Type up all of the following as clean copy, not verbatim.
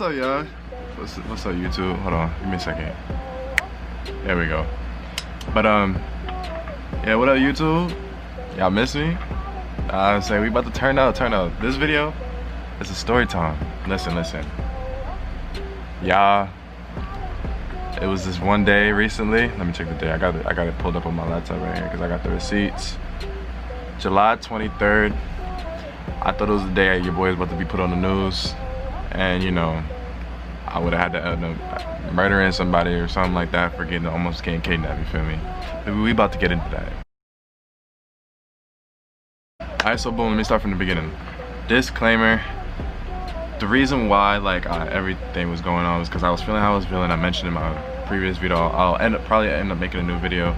up, y'all? What's up, YouTube? Hold on, give me a second. There we go. But yeah, what up, YouTube? Y'all miss me? I say we about to turn out. This video is a story time. Listen. Y'all, it was this one day recently. Let me check the day. I got it pulled up on my laptop right here because I got the receipts. July 23rd. I thought it was the day your boy was about to be put on the news, and you know, I would have had to end up murdering somebody or something like that for almost getting kidnapped. You feel me? But we about to get into that. Alright, so boom, let me start from the beginning. Disclaimer. The reason why everything was going on was because I was feeling how I was feeling. I mentioned in my previous video. I'll probably end up making a new video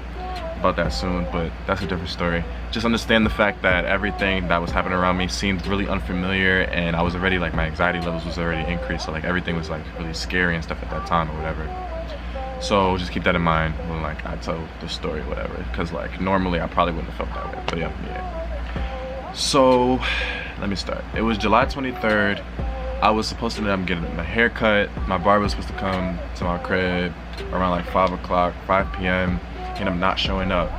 about that soon, but that's a different story. Just understand the fact that everything that was happening around me seemed really unfamiliar, and I was already my anxiety levels was already increased, so everything was really scary and stuff at that time or whatever. So just keep that in mind when I tell the story or whatever, because normally I probably wouldn't have felt that way, but yeah. So let me start. It was July 23rd. I was supposed to end up getting my hair cut. My barber was supposed to come to my crib around 5 p.m. and I'm not showing up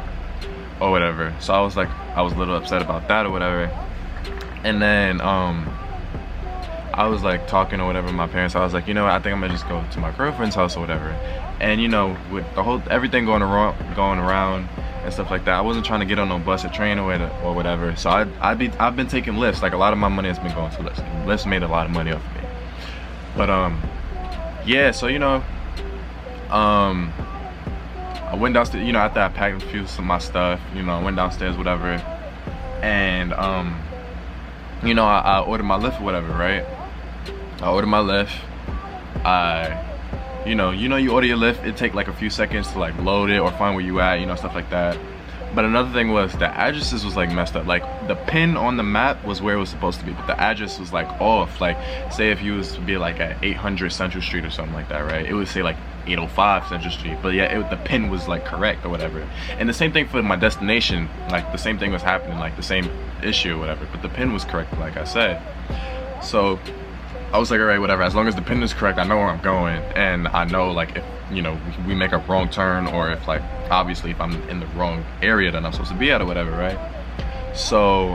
or whatever. So I was a little upset about that or whatever. And then I was talking or whatever with my parents. I was like, you know what, I think I'm gonna just go to my girlfriend's house or whatever. And you know, with the whole everything going around and stuff like that, I wasn't trying to get on no bus or train or whatever. So I've been taking lifts. A lot of my money has been going to lifts. Lifts made a lot of money off of me. But yeah, so you know, I went downstairs, you know, after I packed some of my stuff, you know, I went downstairs, whatever, and you know, I ordered my Lyft or whatever, right? I ordered my Lyft. You know, you order your Lyft, it take a few seconds to load it or find where you at, you know, stuff like that. But another thing was the addresses was messed up. The pin on the map was where it was supposed to be, but the address was off. Say if you was to be at 800 Central Street or something like that, right? It would say 805 Central Street, but yeah, the pin was correct or whatever. And the same thing for my destination, the same thing was happening, the same issue or whatever, but the pin was correct, like I said. So I was alright, whatever, as long as the pin is correct, I know where I'm going, and I know if you know we make a wrong turn, or if obviously if I'm in the wrong area that I'm supposed to be at or whatever, right? So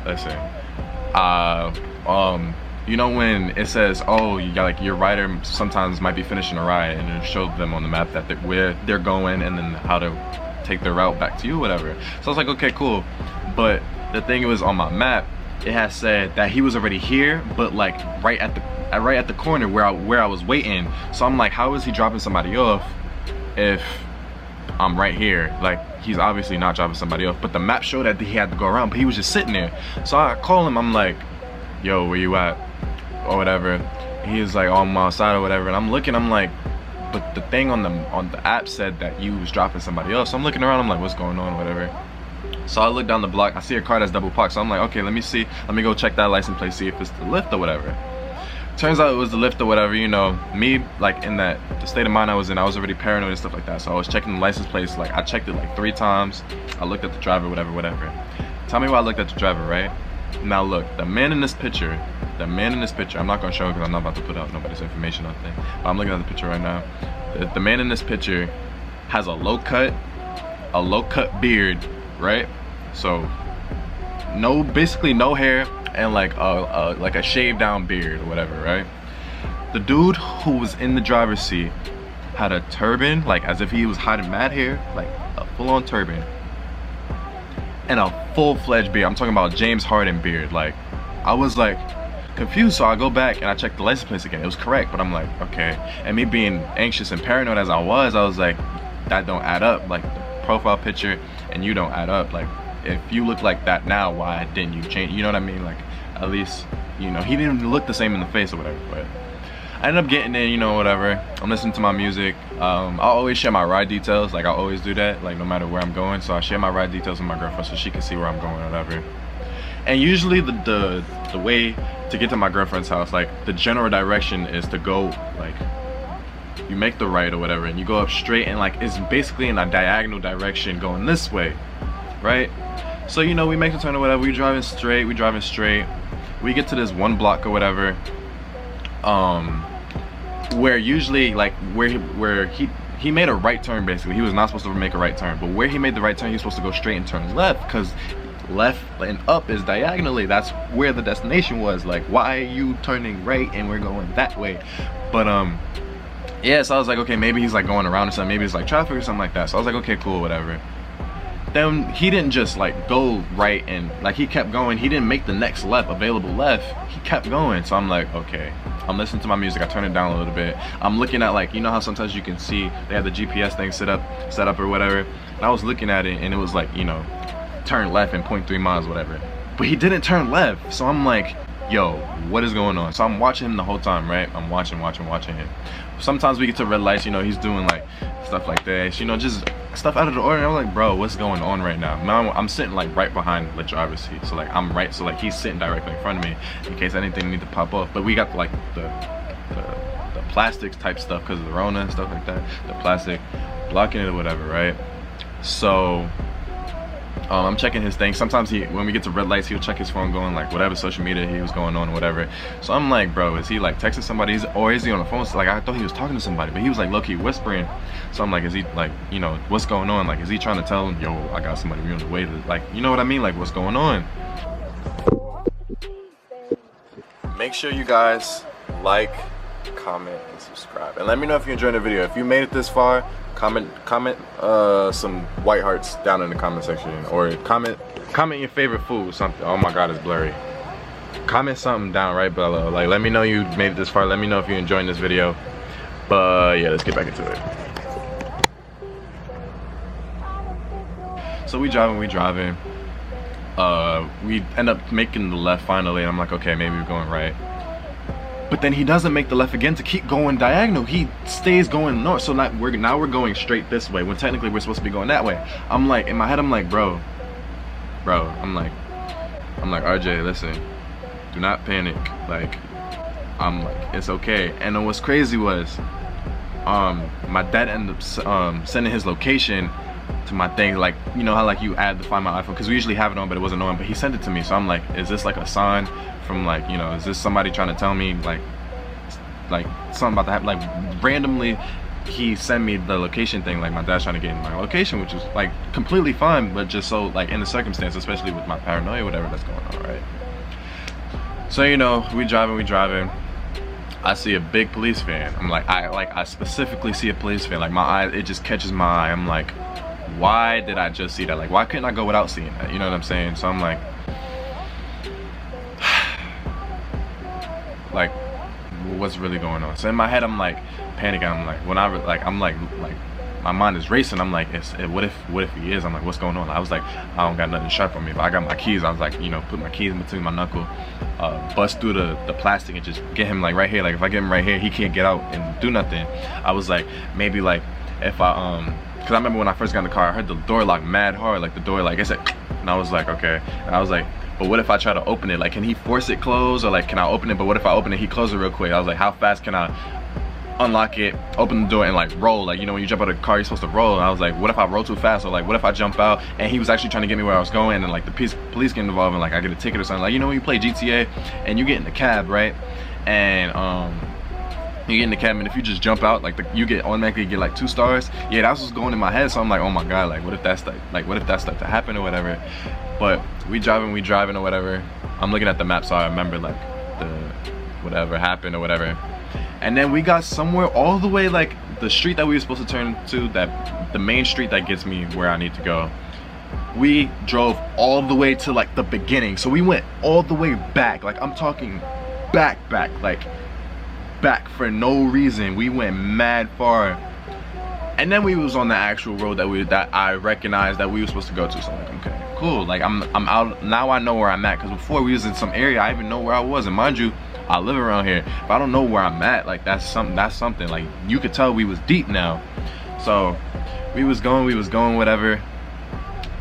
let's see, you know when it says, oh, you got your rider sometimes might be finishing a ride, and it showed them on the map that where they're going and then how to take their route back to you, whatever. So I was like, okay, cool. But the thing was, on my map it has said that he was already here, but right at the corner where I was waiting. So I'm like, how is he dropping somebody off if I'm right here? He's obviously not dropping somebody off, but the map showed that he had to go around, but he was just sitting there. So I call him, I'm like, yo, where you at or whatever. He was like, on my side or whatever, and I'm looking, I'm like, but the thing on the app said that you was dropping somebody else. So I'm looking around, I'm like, what's going on, whatever. So I look down the block, I see a car that's double parked, so I'm like, okay, let me go check that license plate, see if it's the Lyft or whatever. Turns out it was the Lyft or whatever. You know, me in the state of mind I was in, I was already paranoid and stuff like that. So I was checking the license plates, I checked it 3 times. I looked at the driver, whatever. Tell me why I looked at the driver, right? Now look, the man in this picture, I'm not gonna show it because I'm not about to put out nobody's information on thing, but I'm looking at the picture right now. The man in this picture has a low cut beard, right? So basically no hair, and a shaved down beard or whatever, right? The dude who was in the driver's seat had a turban, as if he was hiding mad hair, a full-on turban, and a full-fledged beard. I'm talking about James Harden beard. I was confused, so I go back and I check the license plates again. It was correct, but I'm like, okay. And me being anxious and paranoid as I was like, that don't add up. The profile picture and you don't add up. If you look like that now, why didn't you change? You know what I mean? At least, you know, he didn't look the same in the face or whatever. But I ended up getting in, you know, whatever. I'm listening to my music. I always share my ride details. I always do that, no matter where I'm going. So I share my ride details with my girlfriend so she can see where I'm going or whatever. And usually the way to get to my girlfriend's house, the general direction is to go, you make the right or whatever, and you go up straight, and it's basically in a diagonal direction going this way, right? So, you know, we make the turn or whatever, we driving straight, we get to this one block or whatever, where usually like where he made a right turn. Basically he was not supposed to make a right turn, but where he made the right turn he was supposed to go straight and turn left, because left and up is diagonally, that's where the destination was. Like, why are you turning right and we're going that way? But yeah, so I was like, okay, maybe he's like going around or something, maybe it's like traffic or something like that. So I was like, okay, cool, whatever. Then he didn't just like go right, and like he kept going. He didn't make the next left, available left. He kept going. So I'm like, okay, I'm listening to my music. I turn it down a little bit. I'm looking at, like, you know how sometimes you can see they have the GPS thing set up or whatever. And I was looking at it and it was like, you know, turn left in 0.3 miles, whatever. But he didn't turn left. So I'm like, yo, what is going on? So I'm watching him the whole time, right? I'm watching him. Sometimes we get to red lights, you know, he's doing like stuff like this, you know, just stuff out of the ordinary. I'm like, bro, what's going on right now? Now I'm sitting like right behind the driver's seat, so like I'm right, so like he's sitting directly in front of me in case anything need to pop off. But we got like the plastics type stuff because of the Rona and stuff like that, the plastic blocking it or whatever, right? So I'm checking his thing. Sometimes when we get to red lights, he'll check his phone, going like whatever social media he was going on or whatever. So I'm like, bro, is he like texting somebody, or is he on the phone? So like I thought he was talking to somebody, but he was like low-key whispering. So I'm like, is he like, you know, what's going on? Like, is he trying to tell him, yo, I got somebody on the way to, like, you know what I mean? Like, what's going on? Make sure you guys like, comment, and subscribe, and let me know if you enjoyed the video. If you made it this far, comment some white hearts down in the comment section, or comment your favorite food, something. Oh my god, it's blurry. Comment something down right below. Like, let me know you made it this far. Let me know if you're enjoying this video. But yeah, let's get back into it. So we driving. We end up making the left finally, and I'm like, okay, maybe we're going right. But then he doesn't make the left again to keep going diagonal. He stays going north. So now we're going straight this way when technically we're supposed to be going that way. I'm like, in my head, I'm like, bro. I'm like, RJ, listen, do not panic. Like, I'm like, it's okay. And then what's crazy was, my dad ended up sending his location to my thing, like, you know how like you add the Find My iPhone, because we usually have it on, but it wasn't on, but he sent it to me. So I'm like, is this like a sign from, like, you know, is this somebody trying to tell me like something about to happen? Like, randomly he sent me the location thing, like my dad's trying to get in my location, which was like completely fine, but just so like in the circumstance, especially with my paranoia, whatever that's going on, right? So, you know, we driving. I see a big police van. I'm like, I specifically see a police van. Like, my eye, it just catches my eye. I'm like, why did I just see that? Like, why couldn't I go without seeing that? You know what I'm saying? So I'm like, what's really going on? So in my head, I'm like panicking. I'm like, I'm like my mind is racing. I'm like, what if he is? I'm like, what's going on? I was like, I don't got nothing sharp on me, but I got my keys. I was like, you know, put my keys in between my knuckle, bust through the plastic and just get him like right here. Like, if I get him right here, he can't get out and do nothing. I was like, maybe like if I because I remember when I first got in the car, I heard the door lock mad hard, like the door, like I said, and I was like, okay. And I was like, but what if I try to open it? Like, can he force it closed, or like, can I open it? But what if I open it, he closes it real quick? I was like, how fast can I unlock it, open the door, and like roll? Like, you know, when you jump out of the car, you're supposed to roll. And I was like, what if I roll too fast? Or like, what if I jump out and he was actually trying to get me where I was going, and like the police get involved and like I get a ticket or something? Like, you know, when you play GTA and you get in the cab, right? And you get in the cab, and if you just jump out, like you automatically get like 2 stars. Yeah, that's what's going in my head. So I'm like, oh my god, like what if that's what if that stuff to happen or whatever? But we driving or whatever. I'm looking at the map so I remember like the whatever happened or whatever. And then we got somewhere all the way, like the street that we were supposed to turn to, that the main street that gets me where I need to go. We drove all the way to like the beginning. So we went all the way back. Like, I'm talking back, like back for no reason. We went mad far, and then we was on the actual road that I recognized that we were supposed to go to. So I'm like, okay, cool. Like, I'm out now. I know where I'm at, because before we was in some area I didn't even know where I was. And mind you, I live around here, but I don't know where I'm at. Like, that's something. Like, you could tell we was deep now. So we was going whatever,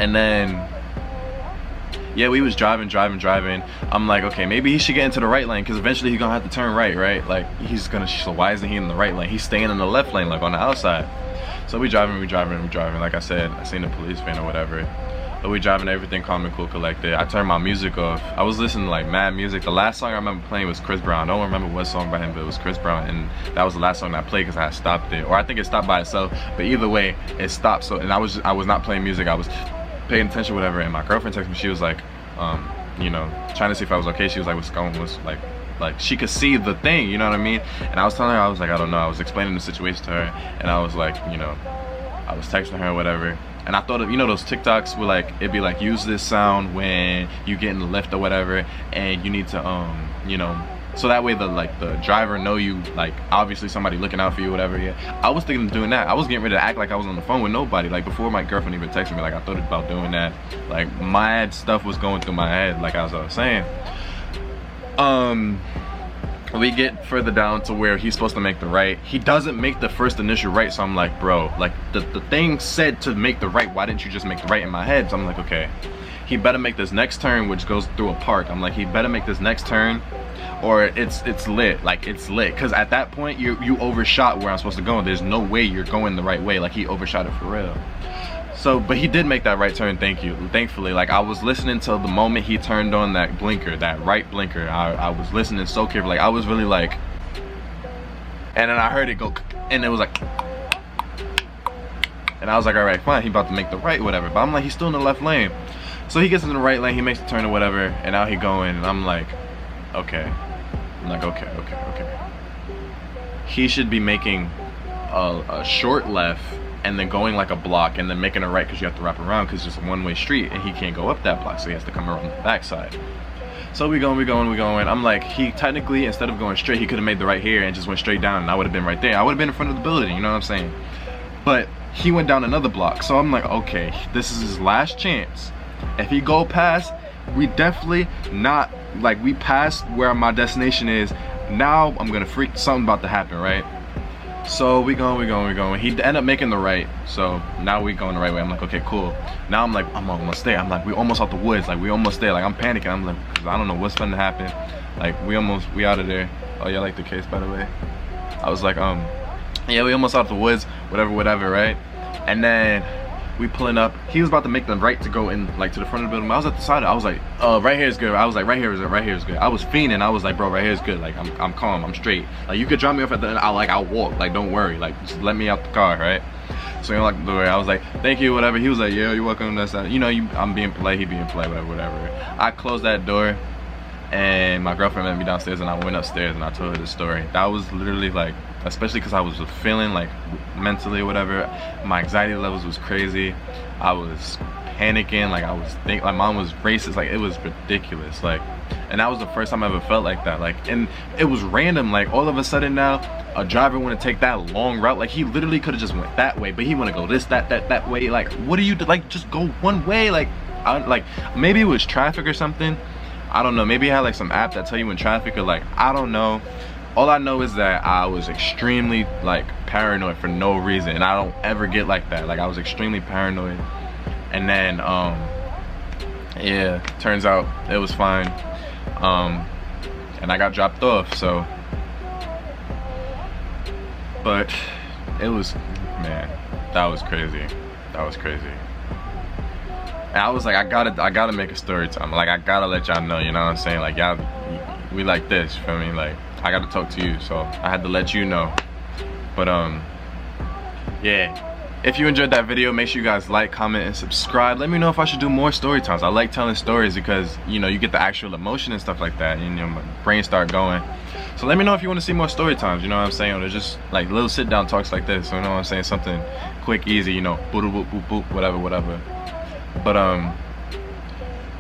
and then yeah, we was driving. I'm like, okay, maybe he should get into the right lane, because eventually he's gonna have to turn right? Like, so why isn't he in the right lane? He's staying in the left lane, like on the outside. So we driving. Like I said, I seen the police van or whatever. But we driving, everything calm and cool, collected. I turned my music off. I was listening to like mad music. The last song I remember playing was Chris Brown. I don't remember what song by him, but it was Chris Brown, and that was the last song I played because I had stopped it, or I think it stopped by itself. But either way, it stopped. So, and I was not playing music. I was paying attention, whatever. And my girlfriend texted me. She was like, you know, trying to see if I was okay. She was like, what's going on? Was like she could see the thing, you know what I mean? And I was telling her, I was like, I don't know. I was explaining the situation to her, and I was like, you know, I was texting her or whatever. And I thought of, you know, those TikToks where like it'd be like, use this sound when you get in the lift or whatever, and you need to you know, so that way the driver know you, like obviously somebody looking out for you, whatever. Yeah, I was thinking of doing that. I was getting ready to act like I was on the phone with nobody, like before my girlfriend even texted me. Like I thought about doing that. Like mad stuff was going through my head, like as I was saying. We get further down to where he's supposed to make the right. He doesn't make the first initial right, so I'm like, bro, like the thing said to make the right, why didn't you just make the right? In my head, so I'm like, okay, he better make this next turn, which goes through a park. I'm like, he better make this next turn, or it's lit, like it's lit. Because at that point, you overshot where I'm supposed to go, and there's no way you're going the right way. Like he overshot it for real. So, but he did make that right turn, thankfully. Like I was listening till the moment he turned on that blinker, that right blinker. I was listening so carefully, like I was really like, and then I heard it go, and it was like, and I was like, all right, fine, he about to make the right, whatever. But I'm like, he's still in the left lane. So he gets in the right lane, he makes the turn or whatever, and now he going, and I'm like, okay. I'm like, okay. He should be making a short left, and then going like a block, and then making a right, because you have to wrap around, because it's just a one-way street, and he can't go up that block, so he has to come around the backside. So we going. I'm like, he technically, instead of going straight, he could have made the right here and just went straight down, and I would have been right there. I would have been in front of the building, you know what I'm saying? But he went down another block, so I'm like, okay, this is his last chance. If he go past, we definitely not, like we passed where my destination is. Now I'm gonna freak, something about to happen, right? So we going. He ended up making the right, so now we going the right way. I'm like, okay, cool. Now I'm like, I'm almost there. I'm like, we almost out the woods. Like we almost there. Like I'm panicking. I'm like, cause I don't know what's gonna happen. Like we out of there. Oh, y'all like the case, by the way? I was like, yeah, we almost out the woods. Whatever, right? And then we pulling up. He was about to make the right to go in, like to the front of the building. I was at the side. I was like, right here is good. I was like, right here is good. I was fiending. I was like, bro, right here is good. Like I'm calm. I'm straight. Like you could drop me off at the end. I'll walk. Like don't worry. Like just let me out the car, right? So he unlocked the door. I was like, thank you, whatever. He was like, yeah, you're welcome. That's that. You know, I'm being polite. He being polite, whatever. I closed that door, and my girlfriend met me downstairs, and I went upstairs and I told her the story. That was literally like, especially because I was feeling like mentally or whatever, my anxiety levels was crazy. I was panicking, like I was thinking, like mom was racist, like it was ridiculous, like, and that was the first time I ever felt like that. Like, and it was random, like all of a sudden now a driver want to take that long route. Like he literally could have just went that way, but he want to go this, that way. Like what do you do? Like just go one way. Like like maybe it was traffic or something, I don't know. Maybe he had like some app that tell you when traffic, or like I don't know. All I know is that I was extremely like paranoid for no reason, and I don't ever get like that. Like I was extremely paranoid, and then yeah, turns out it was fine, and I got dropped off. So, but it was, man, that was crazy. And I was like, I gotta make a story time. Like I gotta let y'all know, you know what I'm saying? Like y'all, we like this, you feel me? Like I gotta talk to you, so I had to let you know. But yeah, if you enjoyed that video, make sure you guys like, comment, and subscribe. Let me know if I should do more story times. I like telling stories because, you know, you get the actual emotion and stuff like that, and you know, my brain start going. So let me know if you want to see more story times, you know what I'm saying? Or just like little sit down talks like this, you know what I'm saying? Something quick, easy, you know, boop boop boop boop, whatever. But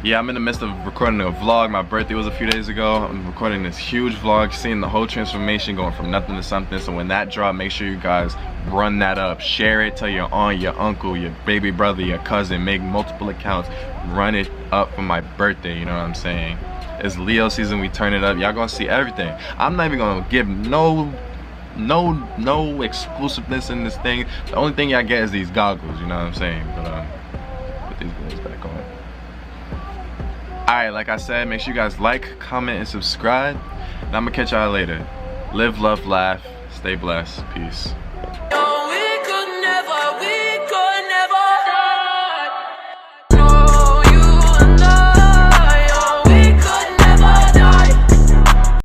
yeah, I'm in the midst of recording a vlog. My birthday was a few days ago. I'm recording this huge vlog, seeing the whole transformation going from nothing to something. So when that drop, make sure you guys run that up. Share it, tell your aunt, your uncle, your baby brother, your cousin. Make multiple accounts. Run it up for my birthday, you know what I'm saying? It's Leo season, we turn it up. Y'all gonna see everything. I'm not even gonna give no exclusiveness in this thing. The only thing y'all get is these goggles, you know what I'm saying? But put these ones back on. Alright, like I said, make sure you guys like, comment, and subscribe. And I'm gonna catch y'all later. Live, love, laugh. Stay blessed. Peace.